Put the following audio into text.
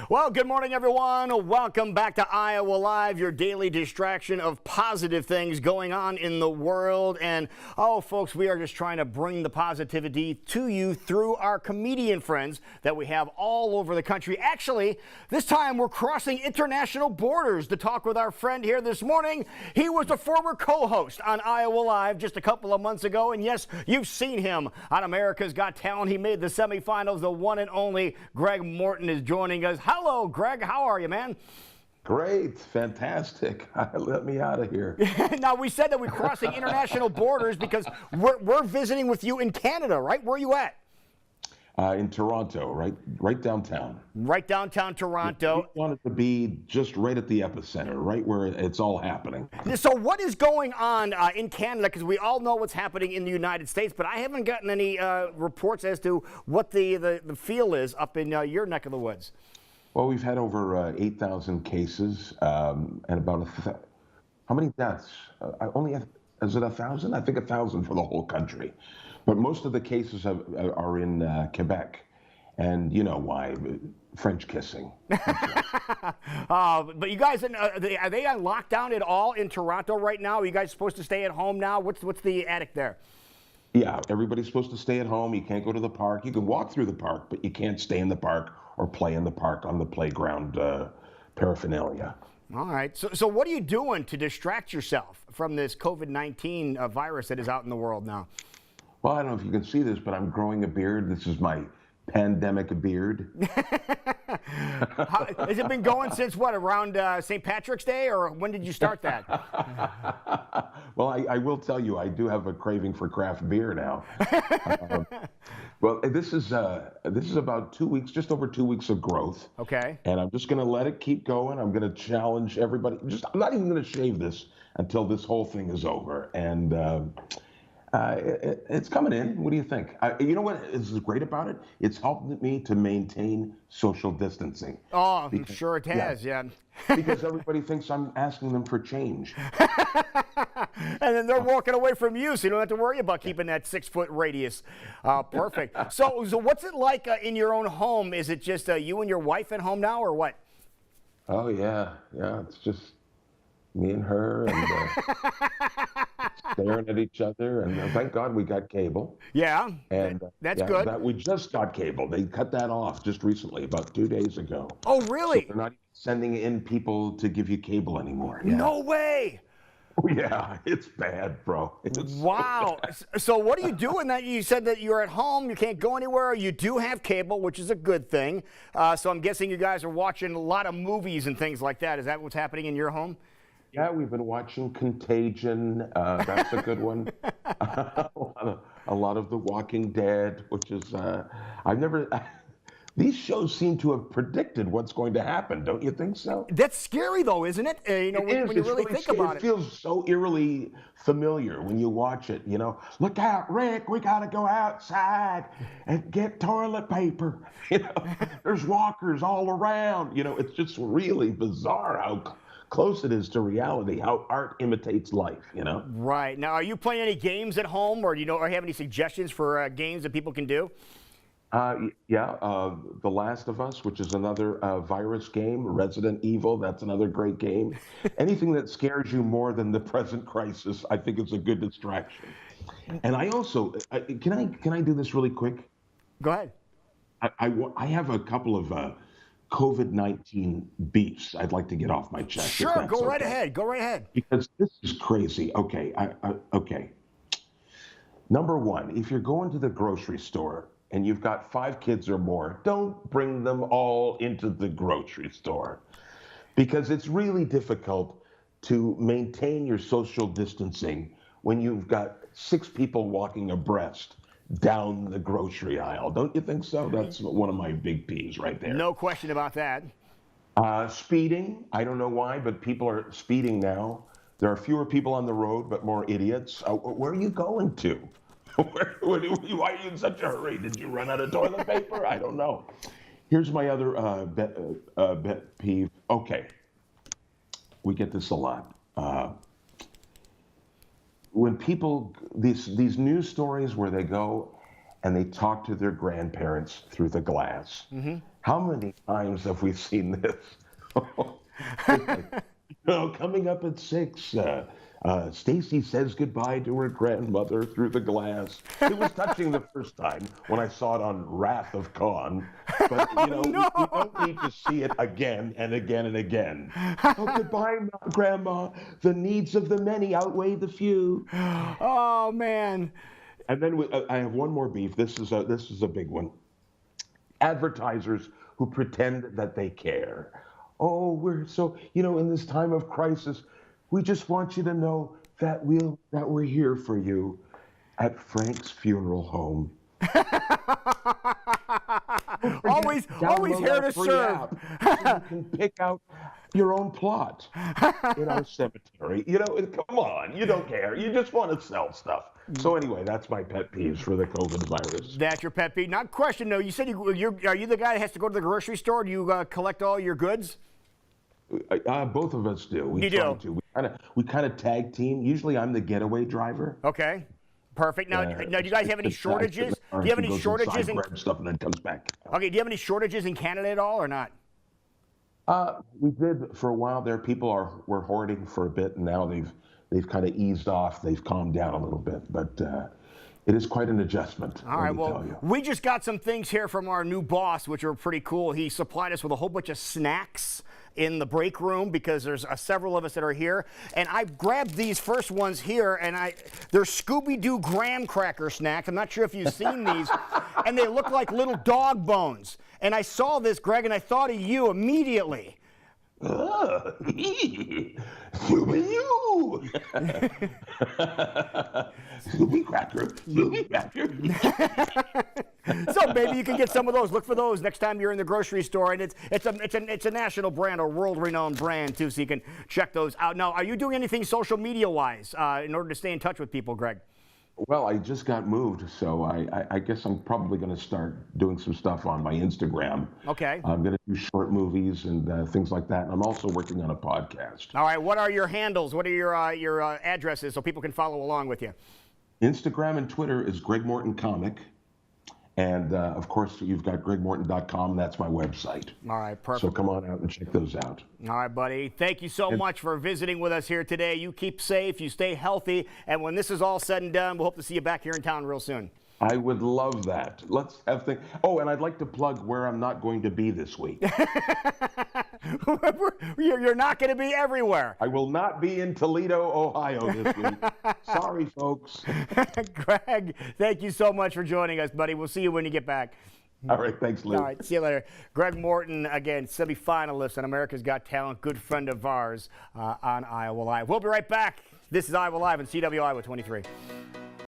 Well, good morning, everyone. Welcome back to Iowa Live, your daily distraction of positive things going on in the world. And, oh, folks, we are just trying to bring the positivity to you through our comedian friends that we have all over the country. Actually, this time we're crossing international borders to talk with our friend here this morning. He was a former co-host on Iowa Live just a couple of months ago. And, yes, you've seen him on America's Got Talent. He made the semifinals. The one and only Greg Morton is joining us. Hello, Greg. How are you, man? Great. Fantastic. Let me out of here. Now, we said that we're crossing international borders because we're visiting with you in Canada, right? Where are you at? In Toronto, right downtown. Right downtown Toronto. We wanted to be just right at the epicenter, right where it's all happening. So what is going on in Canada? Because we all know what's happening in the United States, but I haven't gotten any reports as to what the feel is up in your neck of the woods. Well, we've had over 8,000 cases and about how many deaths? Is it 1,000? I think 1,000 for the whole country. But most of the cases are in Quebec, and you know why? French kissing. But you guys, are they on lockdown at all in Toronto right now? Are you guys supposed to stay at home now? What's the addict there? Yeah, everybody's supposed to stay at home. You can't go to the park. You can walk through the park, but you can't stay in the park or play in the park on the playground paraphernalia. All right. So what are you doing to distract yourself from this COVID-19 virus that is out in the world now? Well, I don't know if you can see this, but I'm growing a beard. This is my pandemic beard. Has it been going since what, around St. Patrick's Day, or when did you start that? Well, I will tell you, I do have a craving for craft beer now. Well, this is about 2 weeks, just over 2 weeks of growth. Okay. And I'm just going to let it keep going. I'm going to challenge everybody. I'm not even going to shave this until this whole thing is over. And it's coming in. What do you think? You know what is great about it? It's helped me to maintain social distancing. Oh, I'm sure it has, yeah. Because everybody thinks I'm asking them for change. And then they're walking away from you, so you don't have to worry about keeping that 6-foot radius. Perfect. So what's it like in your own home? Is it just you and your wife at home now, or what? Oh, yeah. Yeah, it's just me and her, and staring at each other, and thank God we got cable. Yeah, and that's good. We just got cable. They cut that off just recently, about 2 days ago. Oh, really? So they're not sending in people to give you cable anymore. Yeah. No way. Oh, yeah, it's bad, bro. Wow. So what are you doing? That you said that you're at home, you can't go anywhere. You do have cable, which is a good thing. So I'm guessing you guys are watching a lot of movies and things like that. Is that what's happening in your home? Yeah, we've been watching Contagion. That's a good one. a lot of The Walking Dead, which is these shows seem to have predicted what's going to happen. Don't you think so? That's scary, though, isn't it? When you really think about it. It feels so eerily familiar when you watch it. You know, look out, Rick, we got to go outside and get toilet paper. You know, there's walkers all around. You know, it's just really bizarre how close it is to reality, how art imitates life, you know? Right. Now, are you playing any games at home, or or have any suggestions for games that people can do? The Last of Us, which is another virus game. Resident Evil, that's another great game. Anything that scares you more than the present crisis, I think is a good distraction. And I also, can I do this really quick? Go ahead. I have a couple of COVID-19 beefs I'd like to get off my chest. Sure, go right ahead. Go right ahead. Because this is crazy. Okay, okay. Number one, if you're going to the grocery store and you've got 5 kids or more, don't bring them all into the grocery store, because it's really difficult to maintain your social distancing when you've got 6 people walking abreast down the grocery aisle. Don't you think so? That's one of my big peeves right there. No question about that. Speeding, I don't know why, but people are speeding now. There are fewer people on the road, but more idiots. Where are you going to? Why are you in such a hurry? Did you run out of toilet paper? I don't know. Here's my other pet peeve. Okay, we get this a lot. When people, these news stories where they go and they talk to their grandparents through the glass. How many times have we seen this? Coming up at 6, Stacy says goodbye to her grandmother through the glass. It was touching the first time when I saw it on Wrath of Khan, but we don't need to see it again and again and again. Oh, goodbye, Grandma. The needs of the many outweigh the few. Oh man. And then I have one more beef. This is a big one. Advertisers who pretend that they care. Oh, we're so, in this time of crisis, we just want you to know that we're here for you at Frank's funeral home. always here to serve. So you can pick out your own plot in our cemetery. Come on, you don't care. You just want to sell stuff. So anyway, that's my pet peeves for the COVID virus. That's your pet peeve. Not question though. You said are you the guy that has to go to the grocery store? Do you collect all your goods? Both of us do. We you try do. to. We kind of tag team. Usually, I'm the getaway driver. Okay, perfect. Now, do you guys have any shortages? Do you have any shortages in stuff and then comes back? Okay, do you have any shortages in Canada at all or not? We did for a while there. People were hoarding for a bit, and now they've kind of eased off. They've calmed down a little bit, but it is quite an adjustment. All right, well, we just got some things here from our new boss, which are pretty cool. He supplied us with a whole bunch of snacks in the break room because there's several of us that are here. And I grabbed these first ones here, and they're Scooby-Doo graham cracker snacks. I'm not sure if you've seen these. And they look like little dog bones. And I saw this, Greg, and I thought of you immediately. Scooby-Doo! Scooby cracker. So maybe you can get some of those. Look for those next time you're in the grocery store, and it's a national brand, a world-renowned brand too. So you can check those out. Now, are you doing anything social media-wise in order to stay in touch with people, Greg? Well, I just got moved, so I guess I'm probably going to start doing some stuff on my Instagram. Okay. I'm going to do short movies and things like that. And I'm also working on a podcast. All right. What are your handles? What are your addresses so people can follow along with you? Instagram and Twitter is Greg Morton Comic. And, of course, you've got gregmorton.com. That's my website. All right, perfect. So come on out and check those out. All right, buddy. Thank you so much for visiting with us here today. You keep safe. You stay healthy. And when this is all said and done, we'll hope to see you back here in town real soon. I would love that. Let's have things. Oh, and I'd like to plug where I'm not going to be this week. You're not going to be everywhere. I will not be in Toledo, Ohio this week. Sorry, folks. Greg, thank you so much for joining us, buddy. We'll see you when you get back. All right, thanks, Lou. All right, see you later. Greg Morton, again, semi-finalist on America's Got Talent, good friend of ours on Iowa Live. We'll be right back. This is Iowa Live on CW Iowa 23.